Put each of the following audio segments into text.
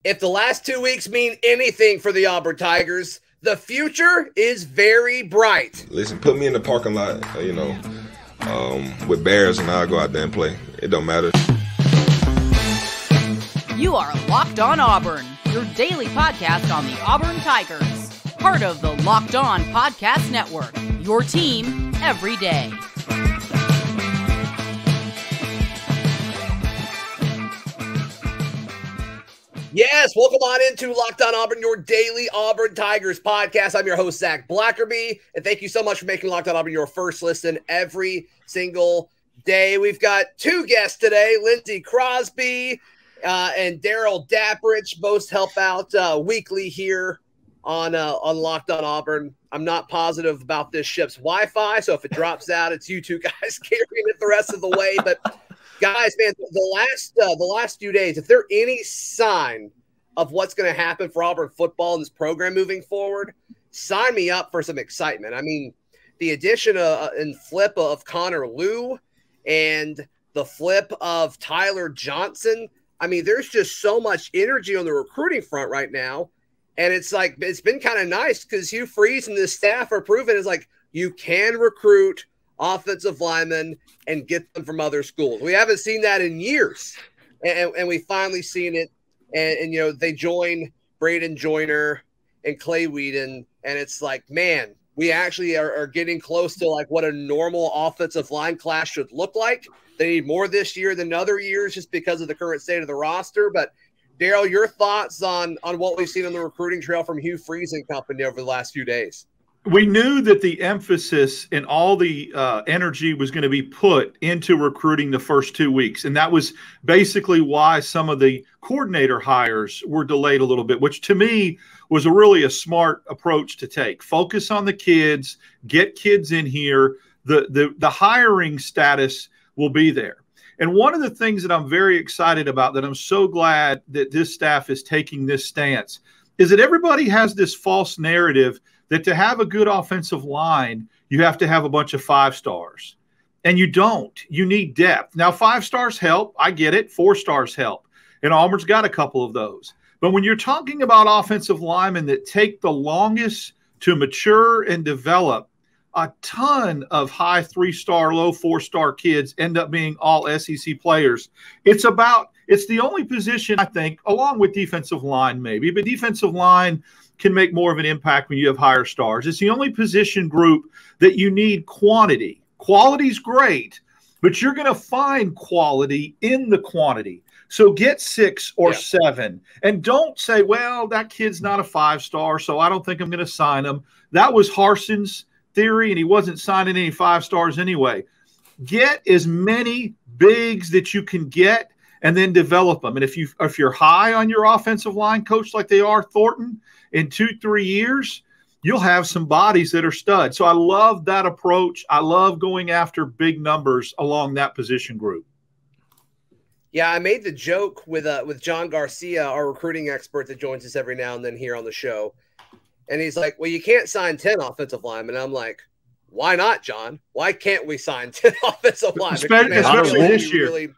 If the last 2 weeks mean anything for the Auburn Tigers, the future is very bright. Listen, put me in the parking lot, with Bears, and I'll go out there and play. It don't matter. You are Locked On Auburn, your daily podcast on the Auburn Tigers. Part of the Locked On Podcast Network, your team every day. Yes, welcome on into Locked On Auburn, your daily Auburn Tigers podcast. I'm your host, Zach Blackerby, and thank you so much for making Locked On Auburn your first listen every single day. We've got two guests today, Lindsey Crosby and Daryl Dapprich, both help out weekly here on Locked On Auburn. I'm not positive about this ship's Wi-Fi, so if it drops out, it's you two guys carrying it the rest of the way, but guys, man, the last few days, if there's any sign of what's going to happen for Auburn football in this program moving forward, sign me up for some excitement. I mean, the addition and flip of Connor Lew and the flip of Tyler Johnson. I mean, there's just so much energy on the recruiting front right now. And it's been kind of nice because Hugh Freeze and this staff are proving it's like you can recruit offensive linemen and get them from other schools. We haven't seen that in years, and we finally seen it. And they join Braden Joyner and Clay Whedon, and it's like, man, we actually are getting close to like what a normal offensive line class should look like. They need more this year than other years just because of the current state of the roster. But Daryl, your thoughts on what we've seen on the recruiting trail from Hugh Freeze and company over the last few days? We knew that the emphasis and all the energy was going to be put into recruiting the first 2 weeks. And that was basically why some of the coordinator hires were delayed a little bit, which to me was really a smart approach to take. Focus on the kids, get kids in here. The hiring status will be there. And one of the things that I'm very excited about, that I'm so glad that this staff is taking this stance, is that everybody has this false narrative that to have a good offensive line, you have to have a bunch of 5 stars. And you don't. You need depth. Now, 5 stars help. I get it. 4 stars help. And Auburn's got a couple of those. But when you're talking about offensive linemen that take the longest to mature and develop, a ton of high 3-star, low 4-star kids end up being all SEC players. It's the only position, I think, along with defensive line maybe, but defensive line can make more of an impact when you have higher stars. It's the only position group that you need quantity. Quality's great, but you're going to find quality in the quantity. So get 6 or 7, and don't say, well, that kid's not a 5-star, so I don't think I'm going to sign him. That was Harson's theory, and he wasn't signing any 5 stars anyway. Get as many bigs that you can get and then develop them. And if you're high on your offensive line coach like they are, Thornton, in 2-3 years, you'll have some bodies that are studs. So I love that approach. I love going after big numbers along that position group. Yeah, I made the joke with John Garcia, our recruiting expert that joins us every now and then here on the show. And he's like, well, you can't sign 10 offensive linemen. And I'm like, why not, John? Why can't we sign 10 offensive linemen? Especially this year.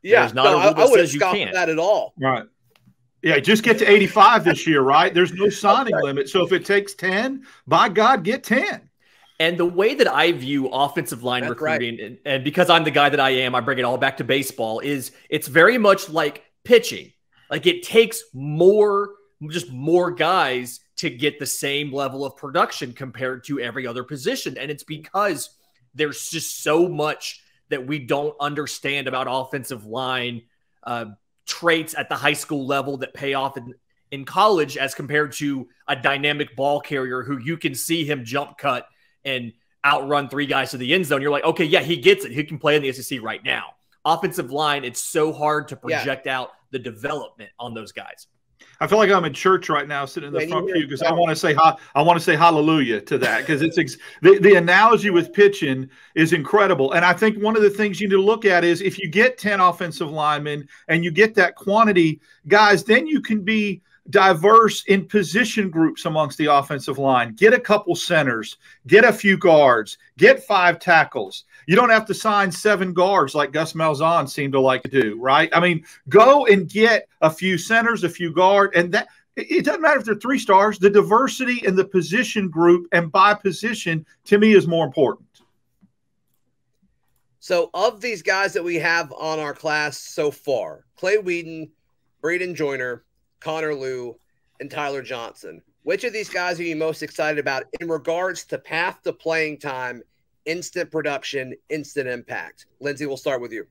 Yeah. I wouldn't scoff at that at all. Right. Yeah, just get to 85 this year, right? There's no signing limit. So if it takes 10, by God, get 10. And the way that I view offensive line recruiting, and because I'm the guy that I am, I bring it all back to baseball, is it's very much like pitching. Like it takes more guys to get the same level of production compared to every other position. And it's because there's just so much that we don't understand about offensive line traits at the high school level that pay off in college as compared to a dynamic ball carrier who you can see him jump cut and outrun 3 guys to the end zone. You're like, okay, yeah, he gets it. He can play in the SEC right now. Offensive line, it's so hard to project out the development on those guys. I feel like I'm in church right now, sitting in the front pew, because I want to say hallelujah to that, because it's the analogy with pitching is incredible. And I think one of the things you need to look at is if you get 10 offensive linemen and you get that quantity, guys, then you can be diverse in position groups amongst the offensive line. Get a couple centers, get a few guards, get 5 tackles. You don't have to sign 7 guards like Gus Malzahn seemed to like to do, right? I mean, go and get a few centers, a few guards, and that it doesn't matter if they're 3 stars. The diversity in the position group and by position, to me, is more important. So of these guys that we have on our class so far, Clay Whedon, Braden Joyner, Connor Lew, and Tyler Johnson, which of these guys are you most excited about in regards to path to playing time, instant production, instant impact? Lindsay, we'll start with you.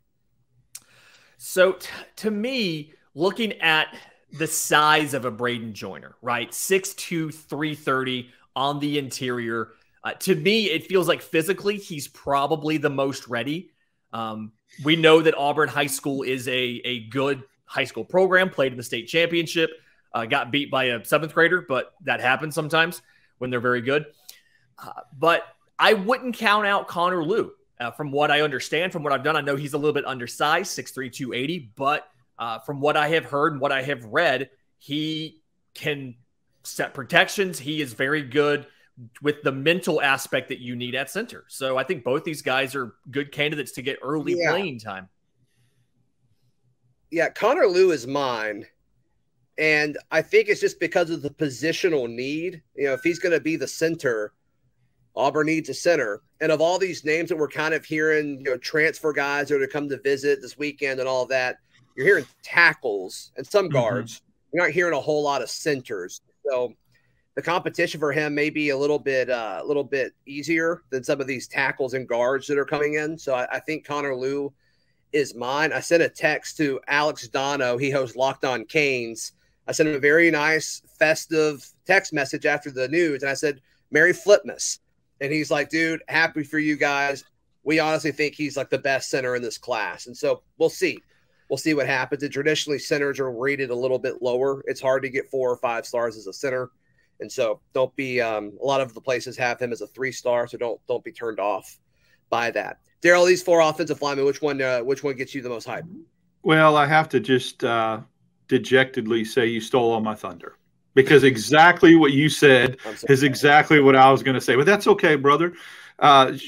So to me, looking at the size of a Braden Joyner, right? 6'2", 330 on the interior. To me, it feels like physically he's probably the most ready. We know that Auburn High School is a good high school program, played in the state championship, got beat by a 7th grader, but that happens sometimes when they're very good. But I wouldn't count out Connor Lew. From what I understand, from what I've done, I know he's a little bit undersized, 6'3", 280, but from what I have heard and what I have read, he can set protections. He is very good with the mental aspect that you need at center. So I think both these guys are good candidates to get early playing time. Yeah, Connor Lew is mine. And I think it's just because of the positional need. You know, if he's going to be the center, Auburn needs a center. And of all these names that we're kind of hearing, you know, transfer guys that are to come to visit this weekend and all of that, you're hearing tackles and some guards. You're not hearing a whole lot of centers. So the competition for him may be a little bit easier than some of these tackles and guards that are coming in. So I think Connor Lew is mine. I sent a text to Alex Dono. He hosts Locked On Canes. I sent him a very nice, festive text message after the news, and I said, Merry Flipmas. And he's like, dude, happy for you guys. We honestly think he's like the best center in this class. And so we'll see. We'll see what happens. And traditionally, centers are rated a little bit lower. It's hard to get 4 or 5 stars as a center. And so don't be a lot of the places have him as a 3-star, so don't be turned off by that. Daryl, these 4 offensive linemen, which one gets you the most hype? Well, I have to just dejectedly say you stole all my thunder, because exactly what you said is exactly what I was going to say. But that's okay, brother.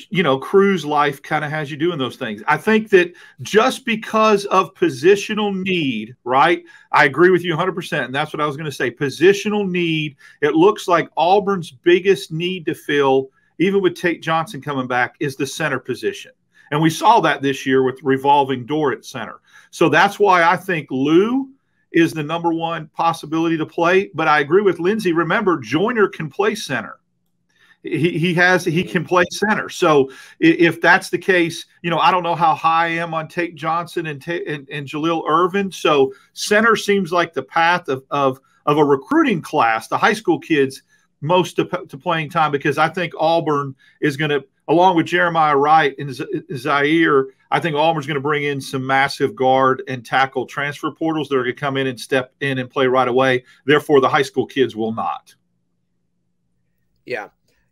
You know, Crew's life kind of has you doing those things. I think that just because of positional need, right? I agree with you 100%. And that's what I was going to say. Positional need. It looks like Auburn's biggest need to fill, even with Tate Johnson coming back, is the center position. And we saw that this year with revolving door at center. So that's why I think Lew is the number 1 possibility to play. But I agree with Lindsay. Remember, Joyner can play center. He can play center. So if that's the case, you know, I don't know how high I am on Tate Johnson and Jaleel Irvin. So center seems like the path of a recruiting class, the high school kids, most to playing time, because I think Auburn is going to, along with Jeremiah Wright and Zaire, I think Auburn's going to bring in some massive guard and tackle transfer portals that are going to come in and step in and play right away. Therefore, the high school kids will not. Yeah.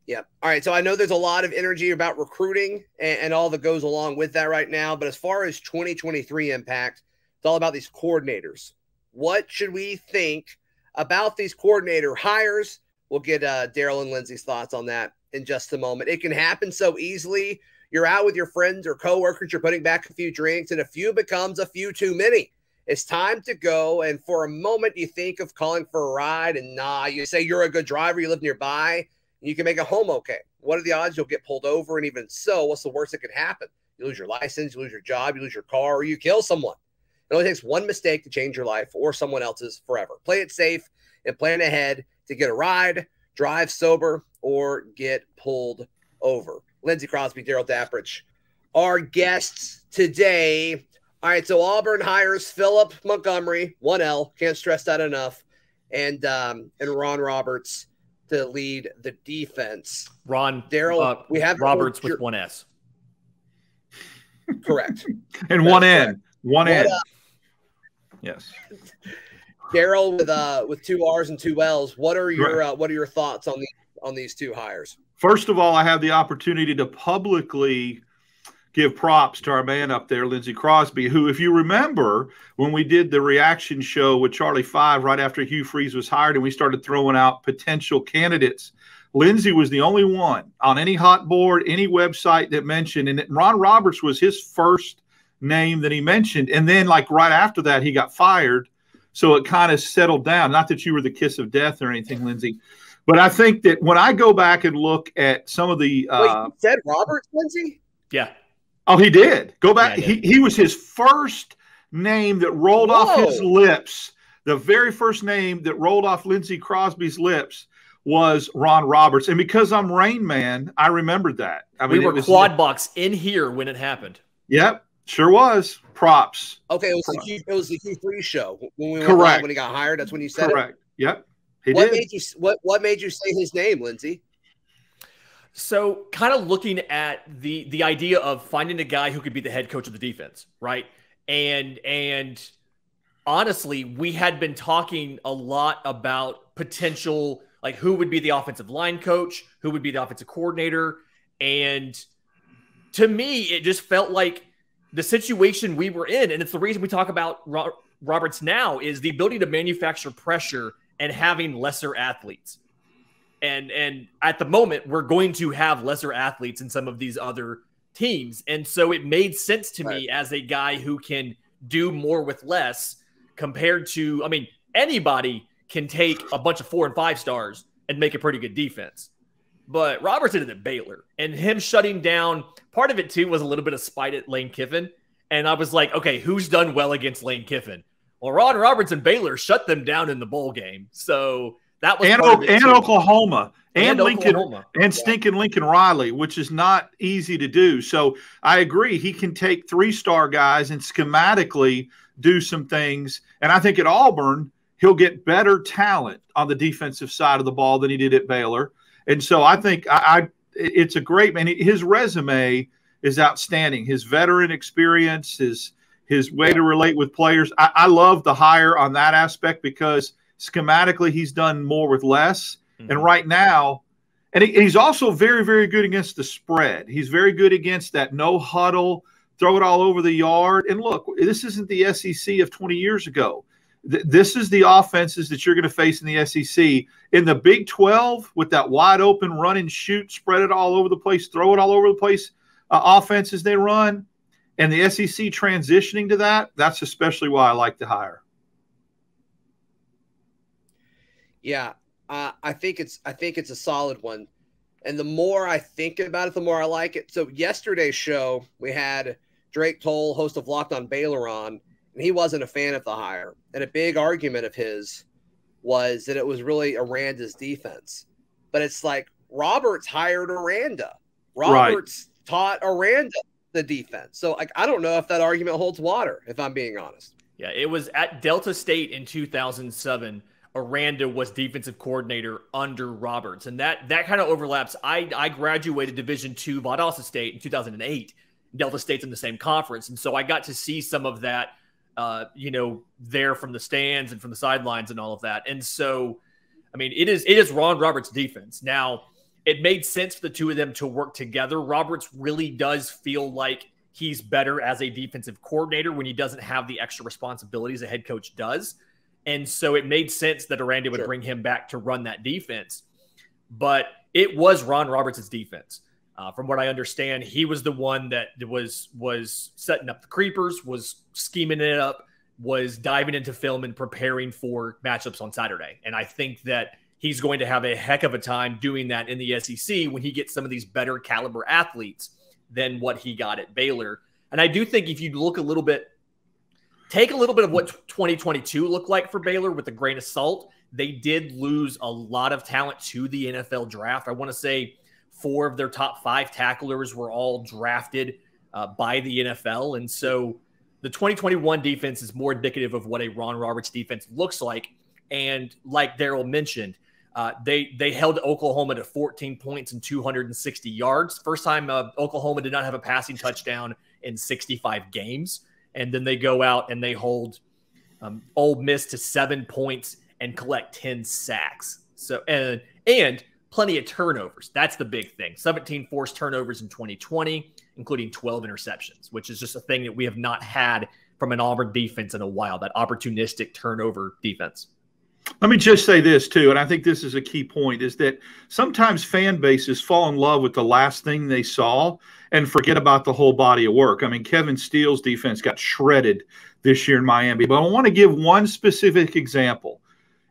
Yeah. All right. So I know there's a lot of energy about recruiting and all that goes along with that right now. But as far as 2023 impact, it's all about these coordinators. What should we think about these coordinator hires? We'll get Daryl and Lindsay's thoughts on that in just a moment. It can happen so easily. You're out with your friends or coworkers. You're putting back a few drinks, and a few becomes a few too many. It's time to go. And for a moment, you think of calling for a ride, and you say you're a good driver. You live nearby. You can make it home okay. What are the odds you'll get pulled over? And even so, what's the worst that could happen? You lose your license, you lose your job, you lose your car, or you kill someone. It only takes one mistake to change your life or someone else's forever. Play it safe and plan ahead to get a ride, drive sober, or get pulled over. Lindsey Crosby, Daryl Dapprich, our guests today. All right, so Auburn hires Philip Montgomery, 1L, can't stress that enough, and Ron Roberts to lead the defense. Daryl, we have Roberts with 1S. Correct. And one N. One N. Yes. Daryl with 2 R's and 2 L's. What are your thoughts on these 2 hires? First of all, I have the opportunity to publicly give props to our man up there, Lindsey Crosby, who, if you remember, when we did the reaction show with Charlie Five right after Hugh Freeze was hired and we started throwing out potential candidates, Lindsey was the only one on any hot board, any website that mentioned, and Ron Roberts was his first name that he mentioned. And then, like, right after that, he got fired. So it kind of settled down. Not that you were the kiss of death or anything, Lindsey, but I think that when I go back and look at some of the Wait, you said Roberts, Lindsey? Yeah. Oh, he did. Go back. Yeah, he was his first name that rolled off his lips. The very first name that rolled off Lindsey Crosby's lips was Ron Roberts. And because I'm Rain Man, I remembered that. I mean, we were quad box in here when it happened. Yep, sure was. Props. Okay, it was the Q3 show when we Correct. When he got hired. That's when you said Correct. It. Yep. What made you say his name, Lindsey? So kind of looking at the idea of finding a guy who could be the head coach of the defense, right? And honestly, we had been talking a lot about potential, like who would be the offensive line coach, who would be the offensive coordinator. And to me, it just felt like the situation we were in, and it's the reason we talk about Roberts now, is the ability to manufacture pressure and having lesser athletes. And at the moment, we're going to have lesser athletes in some of these other teams. And so it made sense to me as a guy who can do more with less compared to, I mean, anybody can take a bunch of 4 and 5 stars and make a pretty good defense. But Roberts did it at Baylor, and him shutting down, part of it too was a little bit of spite at Lane Kiffin. And I was like, okay, who's done well against Lane Kiffin? Well, Ron Roberts and Baylor shut them down in the bowl game. So that was Oklahoma and Lincoln Oklahoma. And stinking Lincoln Riley, which is not easy to do. So I agree. He can take 3-star guys and schematically do some things. And I think at Auburn, he'll get better talent on the defensive side of the ball than he did at Baylor. And so I think it's a great man. His resume is outstanding. His veteran experience, his way to relate with players. I love the hire on that aspect because schematically he's done more with less. Mm-hmm. And right now, and he's also very, very good against the spread. He's very good against that no huddle, throw it all over the yard. And look, this isn't the SEC of 20 years ago. This is the offenses that you're going to face in the SEC. In the Big 12, with that wide open run and shoot, spread it all over the place, throw it all over the place, offenses they run, and the SEC transitioning to that, that's especially why I like the hire. Yeah, I think it's a solid one. And the more I think about it, the more I like it. So yesterday's show, we had Drake Toll, host of Locked on Baylor, on, and he wasn't a fan of the hire. And a big argument of his was that it was really Aranda's defense. But it's like Roberts hired Aranda. Roberts taught Aranda the defense. So like, I don't know if that argument holds water, if I'm being honest. Yeah, it was at Delta State in 2007. Aranda was defensive coordinator under Roberts. And that kind of overlaps. I graduated Division II Valdosta State in 2008. Delta State's in the same conference. And so I got to see some of that, there from the stands and from the sidelines and all of that. And so, I mean, it is Ron Roberts' defense. Now, it made sense for the two of them to work together. Roberts really does feel like he's better as a defensive coordinator when he doesn't have the extra responsibilities a head coach does. And so it made sense that Aranda would bring him back to run that defense. But it was Ron Roberts' defense. From what I understand, he was the one that was setting up the creepers, was scheming it up, was diving into film and preparing for matchups on Saturday. And I think that he's going to have a heck of a time doing that in the SEC when he gets some of these better caliber athletes than what he got at Baylor. And I do think if you look take a little bit of what 2022 looked like for Baylor with a grain of salt, they did lose a lot of talent to the NFL draft. I want to say 4 of their top 5 tacklers were all drafted by the NFL. And so the 2021 defense is more indicative of what a Ron Roberts defense looks like. And like Daryl mentioned, they held Oklahoma to 14 points and 260 yards. First time Oklahoma did not have a passing touchdown in 65 games. And then they go out and they hold Ole Miss to 7 points and collect 10 sacks. So and plenty of turnovers. That's the big thing. 17 forced turnovers in 2020, including 12 interceptions, which is just a thing that we have not had from an Auburn defense in a while, that opportunistic turnover defense. Let me just say this, too, and I think this is a key point, is that sometimes fan bases fall in love with the last thing they saw and forget about the whole body of work. I mean, Kevin Steele's defense got shredded this year in Miami, but I want to give one specific example.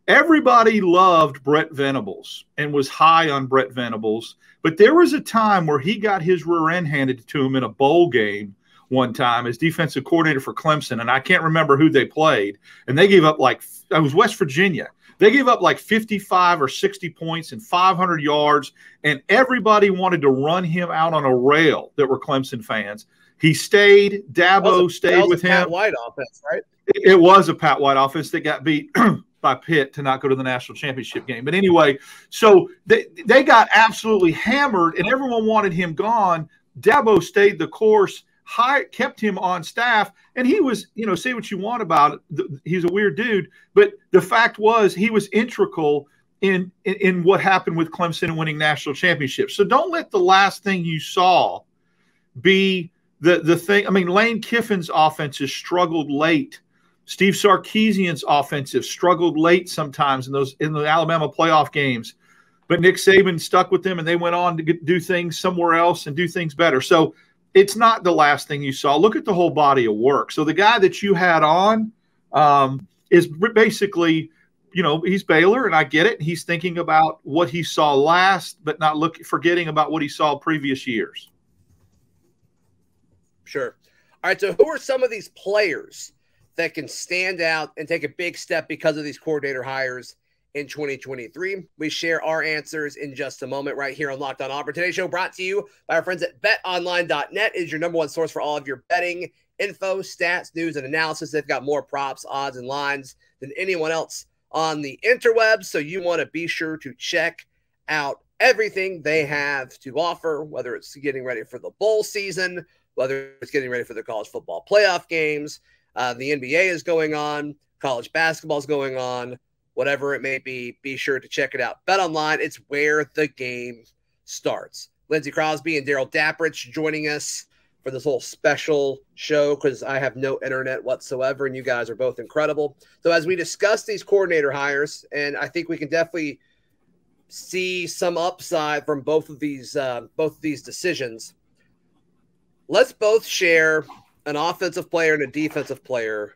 Everybody loved Brett Venables and was high on Brett Venables, but there was a time where he got his rear end handed to him in a bowl game one time as defensive coordinator for Clemson, and I can't remember who they played, and they gave up it was West Virginia. They gave up 55 or 60 points and 500 yards, and everybody wanted to run him out on a rail that were Clemson fans. He stayed. Dabo stayed with him. Pat White offense, right? It was a Pat White offense that got beat by Pitt to not go to the national championship game. But anyway, so they got absolutely hammered, and everyone wanted him gone. Dabo stayed the course, kept him on staff, and he was, say what you want about it, he's a weird dude, but the fact was he was integral in what happened with Clemson and winning national championships. So don't let the last thing you saw be the thing. I mean, Lane Kiffin's offenses struggled late. Steve Sarkisian's offensive struggled late sometimes in the Alabama playoff games, but Nick Saban stuck with them, and they went on to do things somewhere else and do things better. So it's not the last thing you saw. Look at the whole body of work. So the guy that you had on is basically, he's Baylor, and I get it. He's thinking about what he saw last, but not forgetting about what he saw previous years. Sure. All right, so who are some of these players that can stand out and take a big step because of these coordinator hires in 2023? We share our answers in just a moment right here on Locked On Auburn. Today's show brought to you by our friends at betonline.net. It is your number one source for all of your betting info, stats, news, and analysis. They've got more props, odds, and lines than anyone else on the interwebs, so you want to be sure to check out everything they have to offer, whether it's getting ready for the bowl season, whether it's getting ready for the college football playoff games. The NBA is going on, college basketball is going on, whatever it may be sure to check it out. BetOnline, it's where the game starts. Lindsey Crosby and Daryl Dapprich joining us for this whole special show because I have no internet whatsoever, and you guys are both incredible. So as we discuss these coordinator hires, and I think we can definitely see some upside from both of these decisions, let's both share an offensive player and a defensive player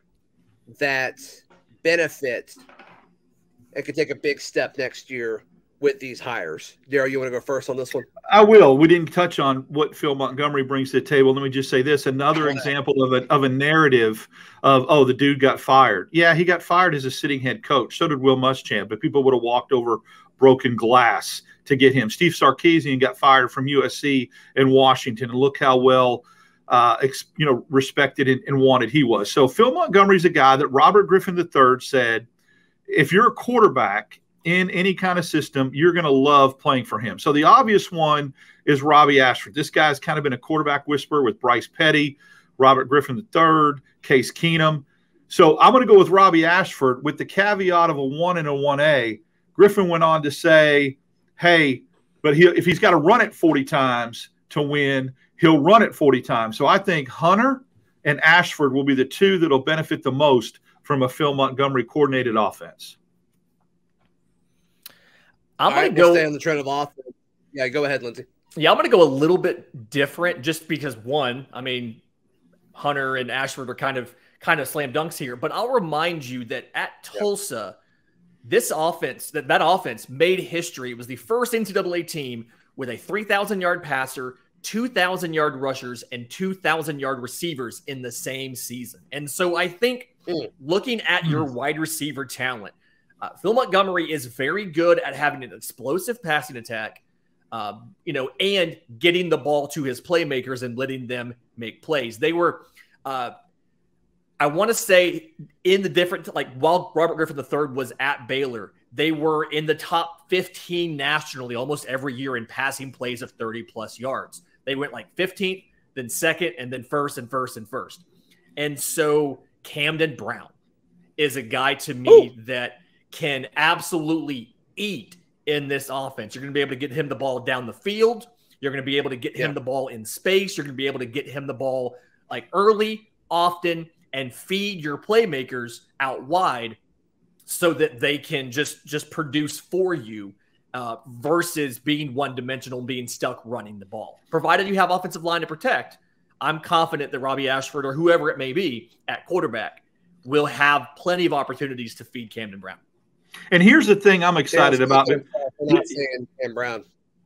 that benefit and could take a big step next year with these hires. Daryl, you want to go first on this one? I will. We didn't touch on what Phil Montgomery brings to the table. Let me just say this: another example of a narrative of the dude got fired. Yeah, he got fired as a sitting head coach. So did Will Muschamp, but people would have walked over broken glass to get him. Steve Sarkisian got fired from USC and Washington, and look how well respected and wanted he was. So Phil Montgomery's a guy that Robert Griffin III said, if you're a quarterback in any kind of system, you're going to love playing for him. So the obvious one is Robbie Ashford. This guy's kind of been a quarterback whisperer with Bryce Petty, Robert Griffin III, Case Keenum. So I'm going to go with Robbie Ashford with the caveat of a 1 and a 1A. Griffin went on to say, hey, but if he's got to run it 40 times to win, he'll run it 40 times. So I think Hunter and Ashford will be the two that will benefit the most from a Phil Montgomery coordinated offense. I'm going to go stay on the trend of offense. Yeah, go ahead, Lindsey. Yeah, I'm going to go a little bit different just because, one, I mean, Hunter and Ashford are kind of slam dunks here, but I'll remind you that at Tulsa, this offense, that offense made history. It was the first NCAA team with a 3,000-yard passer, 2,000-yard rushers, and 2,000-yard receivers in the same season. And so I think looking at your wide receiver talent, Phil Montgomery is very good at having an explosive passing attack, and getting the ball to his playmakers and letting them make plays. They were, I want to say, in the different, while Robert Griffin III was at Baylor, they were in the top 15 nationally almost every year in passing plays of 30-plus yards. They went 15th, then second, and then first. And so Camden Brown is a guy to me that can absolutely eat in this offense. You're going to be able to get him the ball down the field. You're going to be able to get him the ball in space. You're going to be able to get him the ball like early, often, and feed your playmakers out wide so that they can just produce for you versus being one-dimensional and being stuck running the ball. Provided you have offensive line to protect, I'm confident that Robbie Ashford or whoever it may be at quarterback will have plenty of opportunities to feed Camden Brown. And here's the thing I'm excited about. Not saying Cam Brown.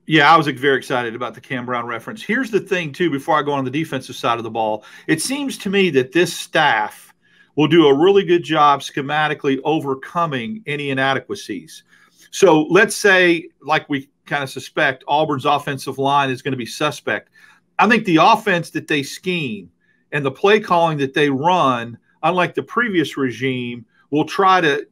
Yeah, I was very excited about the Cam Brown reference. Here's the thing, too, before I go on the defensive side of the ball. It seems to me that this staff will do a really good job schematically overcoming any inadequacies. So let's say, like we kind of suspect, Auburn's offensive line is going to be suspect. I think the offense that they scheme and the play calling that they run, unlike the previous regime, will try to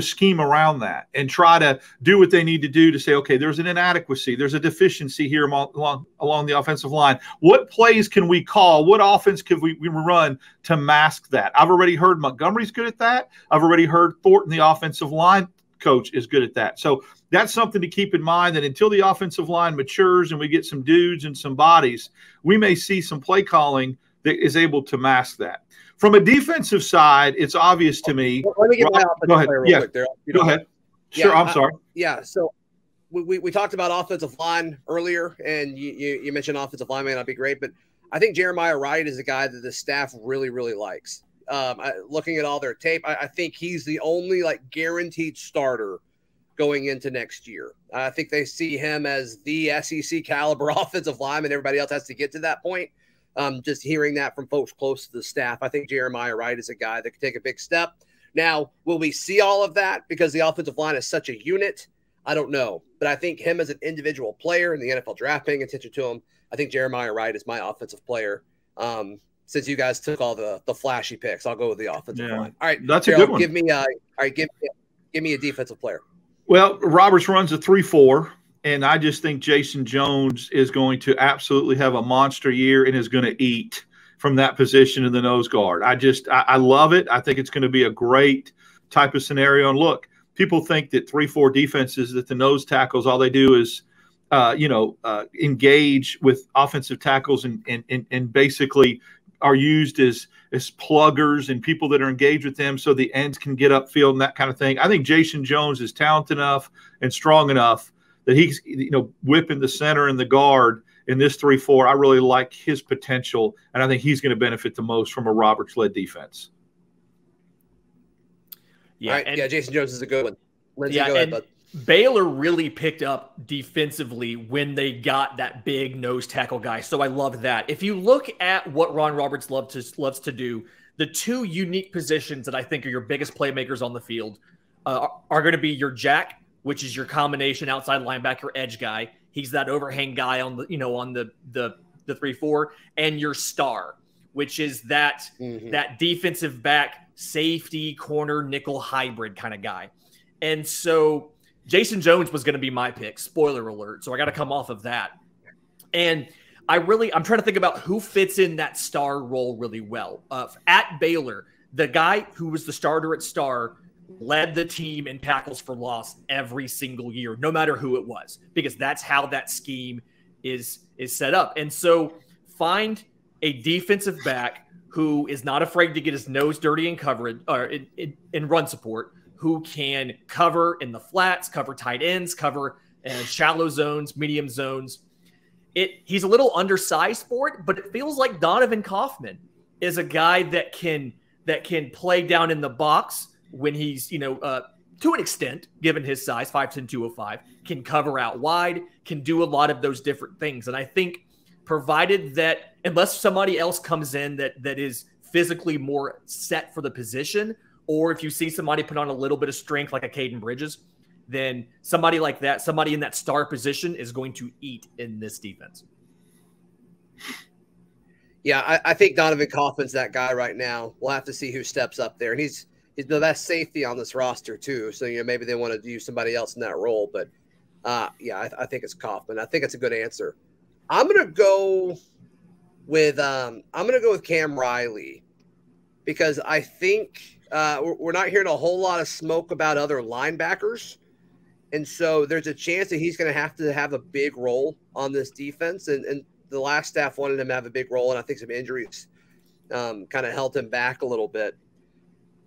scheme around that and try to do what they need to do to say, okay, there's an inadequacy, there's a deficiency here along the offensive line. What plays can we call? What offense can we run to mask that? I've already heard Montgomery's good at that. I've already heard Thornton, the offensive line coach, is good at that. So that's something to keep in mind, that until the offensive line matures and we get some dudes and some bodies, we may see some play calling that is able to mask that. From a defensive side, it's obvious to me. Let me get my offensive player real quick there. Go ahead. Sure, I'm sorry. Yeah, so we talked about offensive line earlier, and you mentioned offensive line may not be great, but I think Jeremiah Wright is a guy that the staff really, really likes. Looking at all their tape, I think he's the only guaranteed starter going into next year. I think they see him as the SEC caliber offensive lineman. Everybody else has to get to that point. Just hearing that from folks close to the staff, I think Jeremiah Wright is a guy that can take a big step. Now, will we see all of that because the offensive line is such a unit? I don't know. But I think him as an individual player in the NFL draft, paying attention to him, I think Jeremiah Wright is my offensive player. Since you guys took all the flashy picks, I'll go with the offensive line. All right, that's Gerald, a good one. Give me a defensive player. Well, Roberts runs a 3-4. And I just think Jason Jones is going to absolutely have a monster year and is going to eat from that position in the nose guard. I love it. I think it's going to be a great type of scenario. And look, people think that 3-4 defenses, that the nose tackles, all they do is, engage with offensive tackles and basically are used as pluggers and people that are engaged with them so the ends can get upfield and that kind of thing. I think Jason Jones is talented enough and strong enough that he's, whipping the center and the guard in this 3-4. I really like his potential, and I think he's going to benefit the most from a Roberts-led defense. Yeah, right, Jason Jones is a good one. Lindsay, go ahead, bud. Baylor really picked up defensively when they got that big nose tackle guy, so I love that. If you look at what Ron Roberts loves to do, the two unique positions that I think are your biggest playmakers on the field are going to be your jack, which is your combination outside linebacker edge guy. He's that overhang guy on the 3-4, and your star, which is that defensive back safety corner nickel hybrid kind of guy. And so Jason Jones was going to be my pick. Spoiler alert. So I got to come off of that. And I'm trying to think about who fits in that star role really well. At Baylor, the guy who was the starter at star led the team in tackles for loss every single year, no matter who it was, because that's how that scheme is set up. And so find a defensive back who is not afraid to get his nose dirty in coverage or in run support, who can cover in the flats, cover tight ends, cover shallow zones, medium zones. He's a little undersized for it, but it feels like Donovan Kaufman is a guy that can play down in the box when he's, to an extent, given his size, 5'10", 205, can cover out wide, can do a lot of those different things. And I think provided that, unless somebody else comes in that is physically more set for the position, or if you see somebody put on a little bit of strength like a Caden Bridges, then somebody like that, somebody in that star position is going to eat in this defense. Yeah, I think Donovan Kaufman's that guy right now. We'll have to see who steps up there. And he's the best safety on this roster too. So, maybe they want to use somebody else in that role. But, I think it's Kaufman. I think it's a good answer. I'm going to go with Cam Riley, because I think we're not hearing a whole lot of smoke about other linebackers. And so there's a chance that he's going to have a big role on this defense. And the last staff wanted him to have a big role, and I think some injuries kind of held him back a little bit.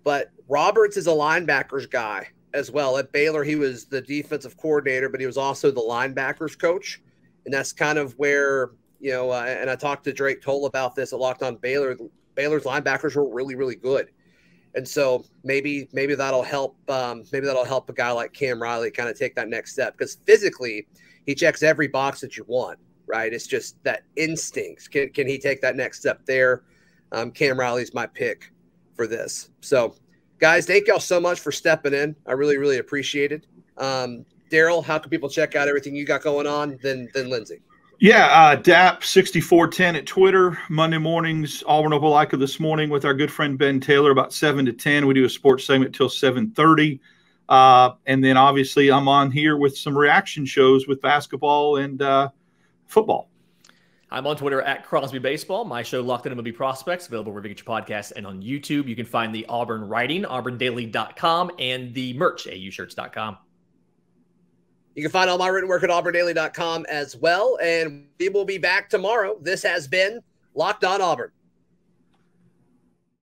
But Roberts is a linebackers guy as well. At Baylor, he was the defensive coordinator, but he was also the linebackers coach. And that's kind of where, and I talked to Drake Toll about this at Locked On Baylor. Baylor's linebackers were really, really good. And so maybe that'll help. Maybe that'll help a guy like Cam Riley kind of take that next step, because physically he checks every box that you want, right? It's just that instincts. Can he take that next step there? Cam Riley's my pick for this. So, guys, thank y'all so much for stepping in. I really, really appreciate it. Daryl, how can people check out everything you got going on? Then Lindsay. Yeah, DAP6410 at Twitter. Monday mornings, Auburn Opelika this morning with our good friend Ben Taylor about 7 to 10. We do a sports segment till 7:30. And then obviously I'm on here with some reaction shows with basketball and football. I'm on Twitter at Crosby Baseball. My show, Locked On MLB Prospects, available wherever you get your podcasts and on YouTube. You can find the Auburn writing, auburndaily.com, and the merch, aushirts.com. You can find all my written work at auburndaily.com as well. And we will be back tomorrow. This has been Locked On Auburn.